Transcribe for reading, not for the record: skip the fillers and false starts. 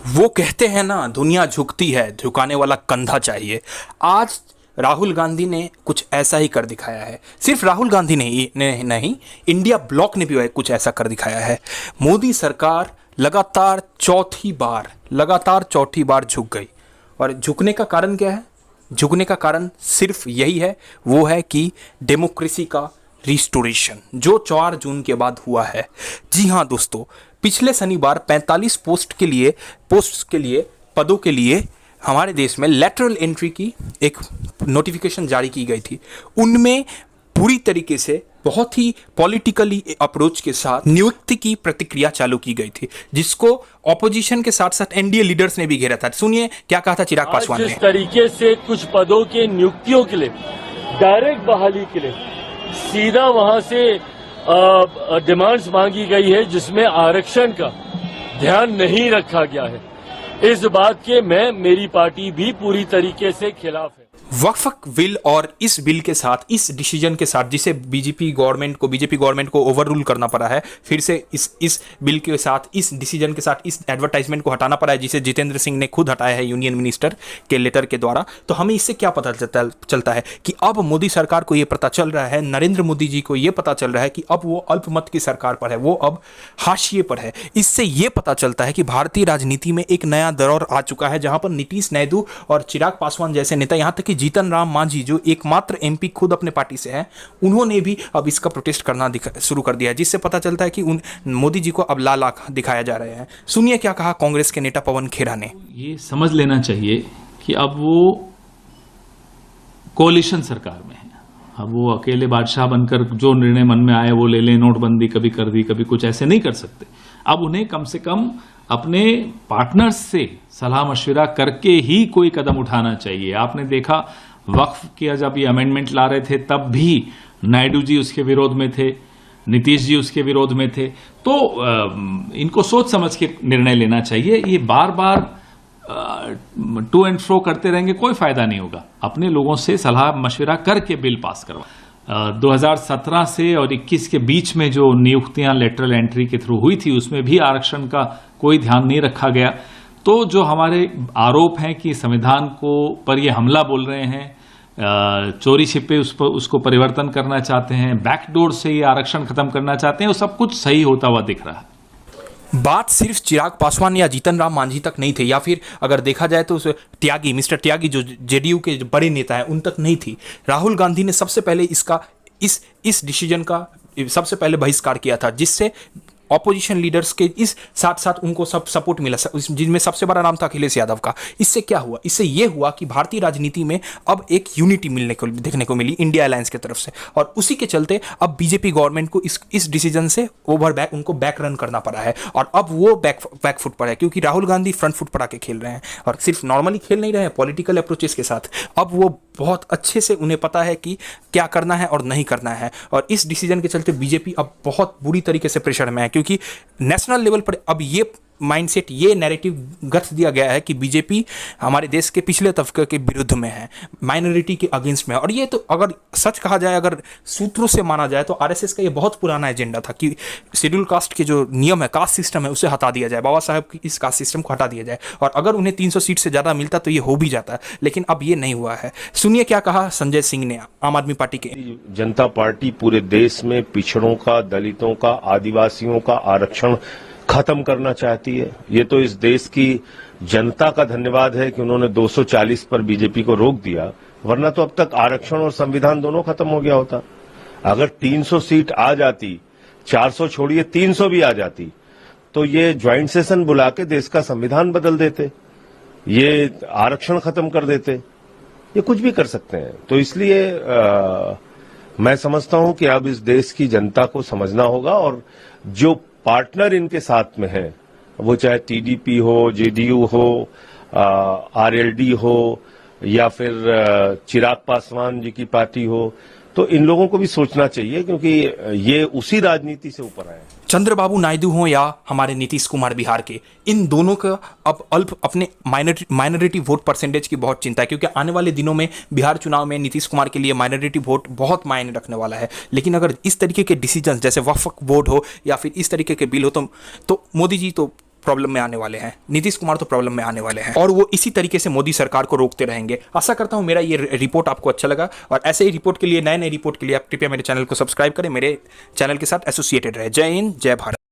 वो कहते हैं ना, दुनिया झुकती है, झुकाने वाला कंधा चाहिए। आज राहुल गांधी ने कुछ ऐसा ही कर दिखाया है। सिर्फ राहुल गांधी नहीं, इंडिया ब्लॉक ने भी कुछ ऐसा कर दिखाया है। मोदी सरकार लगातार चौथी बार झुक गई। और झुकने का कारण क्या है? झुकने का कारण सिर्फ यही है, वो है कि डेमोक्रेसी का रिस्टोरेशन जो 4 जून के बाद हुआ है। जी हाँ दोस्तों, पिछले शनिवार 45 पोस्ट के लिए पदों के लिए हमारे देश में लेटरल एंट्री की एक नोटिफिकेशन जारी की गई थी। उनमें पूरी तरीके से बहुत ही पॉलिटिकली अप्रोच के साथ नियुक्ति की प्रतिक्रिया चालू की गई थी, जिसको ऑपोजिशन के साथ साथ एनडीए लीडर्स ने भी घेरा था। सुनिए क्या कहा था चिराग पासवान ने। जिस तरीके से कुछ पदों के नियुक्तियों के लिए, डायरेक्ट बहाली के लिए सीधा वहां से डिमांड्स मांगी गई है, जिसमें आरक्षण का ध्यान नहीं रखा गया है, इस बात के मेरी पार्टी भी पूरी तरीके से खिलाफ है। वक्फ बिल और इस बिल के साथ, इस डिसीजन के साथ, जिसे बीजेपी गवर्नमेंट को ओवररूल करना पड़ा है, फिर से इस बिल के साथ, इस डिसीजन के साथ, इस एडवर्टाइजमेंट को हटाना पड़ा है, जिसे जितेंद्र सिंह ने खुद हटाया है यूनियन मिनिस्टर के लेटर के द्वारा। तो हमें इससे क्या पता चलता है कि अब मोदी सरकार को यह पता चल रहा है, नरेंद्र मोदी जी को यह पता चल रहा है कि अब वो अल्पमत की सरकार पर है, वो अब हाशिए पर है। इससे यह पता चलता है कि भारतीय राजनीति में एक नया दौर आ चुका है, जहां पर नीतीश नायडू और चिराग पासवान जैसे नेता, यहां तक कि जीतन राम मांझी जो एकमात्र एमपी खुद अपने पार्टी से हैं, उन्होंने भी अब इसका प्रोटेस्ट करना शुरू कर दिया है, जिससे पता चलता है कि मोदी जी को अब लाल आंख दिखाया जा रहे हैं। सुनिए क्या कहा कांग्रेस के नेता पवन खेरा ने। ये समझ लेना चाहिए कि अब वो कोalition सरकार में है। अब वो अकेले बादशाह बनकर जो निर्णय मन में आए वो ले लें, नोटबंदी कभी कर दी कभी कुछ, ऐसे नहीं कर सकते। अब उन्हें कम से कम अपने पार्टनर्स से सलाह मशविरा करके ही कोई कदम उठाना चाहिए। आपने देखा वक्फ किया, जब ये अमेंडमेंट ला रहे थे तब भी नायडू जी उसके विरोध में थे, नीतीश जी उसके विरोध में थे। तो इनको सोच समझ के निर्णय लेना चाहिए। ये बार बार टू एंड फ्रो करते रहेंगे, कोई फायदा नहीं होगा। अपने लोगों से सलाह मशविरा करके बिल पास करवा। 2017 से और 21 के बीच में जो नियुक्तियां लेटरल एंट्री के थ्रू हुई थी, उसमें भी आरक्षण का कोई ध्यान नहीं रखा गया। तो जो हमारे आरोप हैं कि संविधान को पर ये हमला बोल रहे हैं, चोरी छिपे उसको परिवर्तन करना चाहते हैं, बैकडोर से ये आरक्षण खत्म करना चाहते हैं, वो सब कुछ सही होता हुआ दिख रहा है। बात सिर्फ चिराग पासवान या जीतन राम मांझी तक नहीं थी, या फिर अगर देखा जाए तो मिस्टर त्यागी जो जेडीयू के बड़े नेता हैं, उन तक नहीं थी। राहुल गांधी ने सबसे पहले इस डिसीजन का सबसे पहले बहिष्कार किया था, जिससे ऑपोजिशन लीडर्स के इस साथ साथ उनको सब सपोर्ट मिला, जिनमें सबसे बड़ा नाम था अखिलेश यादव का। इससे क्या हुआ? इससे यह हुआ कि भारतीय राजनीति में अब एक यूनिटी देखने को मिली इंडिया अलायंस की तरफ से, और उसी के चलते अब बीजेपी गवर्नमेंट को इस डिसीजन से उनको बैक रन करना पड़ा है, और अब वो बैक फुट पर है, क्योंकि राहुल गांधी फ्रंट फुट पर आके खेल रहे हैं, और सिर्फ नॉर्मली खेल नहीं रहे हैं, पॉलिटिकल अप्रोचेस के साथ। अब वो बहुत अच्छे से उन्हें पता है कि क्या करना है और नहीं करना है, और इस डिसीजन के चलते बीजेपी अब बहुत बुरी तरीके से प्रेशर में है, क्योंकि नेशनल लेवल पर अब ये माइंडसेट, ये नैरेटिव गथ दिया गया है कि बीजेपी हमारे देश के पिछले तबके के विरुद्ध में है, माइनॉरिटी के अगेंस्ट में है। और ये तो अगर सच कहा जाए, अगर सूत्रों से माना जाए, तो आरएसएस का ये बहुत पुराना एजेंडा था कि शेड्यूल कास्ट के जो नियम है, कास्ट सिस्टम है, उसे हटा दिया जाए, बाबा साहब की इस कास्ट सिस्टम को हटा दिया जाए, और अगर उन्हें 300 सीट से ज़्यादा मिलता तो ये हो भी जाता, लेकिन अब ये नहीं हुआ है। सुनिए क्या कहा संजय सिंह ने, आम आदमी पार्टी के। जनता पार्टी पूरे देश में पिछड़ों का, दलितों का, आदिवासियों का आरक्षण खत्म करना चाहती है। ये तो इस देश की जनता का धन्यवाद है कि उन्होंने 240 पर बीजेपी को रोक दिया, वरना तो अब तक आरक्षण और संविधान दोनों खत्म हो गया होता। अगर 300 सीट आ जाती, 400 छोड़िए 300 भी आ जाती, तो ये ज्वाइंट सेशन बुला के देश का संविधान बदल देते, ये आरक्षण खत्म कर देते, ये कुछ भी कर सकते हैं। तो इसलिए मैं समझता हूं कि अब इस देश की जनता को समझना होगा, और जो पार्टनर इनके साथ में है, वो चाहे टीडीपी हो, जेडीयू हो, आरएलडी हो, या फिर चिराग पासवान जी की पार्टी हो, तो इन लोगों को भी सोचना चाहिए, क्योंकि ये उसी राजनीति से ऊपर आए। चंद्रबाबू नायडू हो या हमारे नीतीश कुमार बिहार के, इन दोनों का अब अपने माइनॉरिटी वोट परसेंटेज की बहुत चिंता है, क्योंकि आने वाले दिनों में बिहार चुनाव में नीतीश कुमार के लिए माइनॉरिटी वोट बहुत मायने रखने वाला है। लेकिन अगर इस तरीके के डिसीजन, जैसे वक्फ बोर्ड हो या फिर इस तरीके के बिल हो, तो मोदी जी तो प्रॉब्लम में आने वाले हैं, नीतीश कुमार तो प्रॉब्लम में आने वाले हैं, और वो इसी तरीके से मोदी सरकार को रोकते रहेंगे। आशा करता हूं मेरा ये रिपोर्ट आपको अच्छा लगा, और ऐसे ही रिपोर्ट के लिए, नए नए रिपोर्ट के लिए आप कृपया मेरे चैनल को सब्सक्राइब करें, मेरे चैनल के साथ एसोसिएटेड रहे। जय हिंद, जय भारत।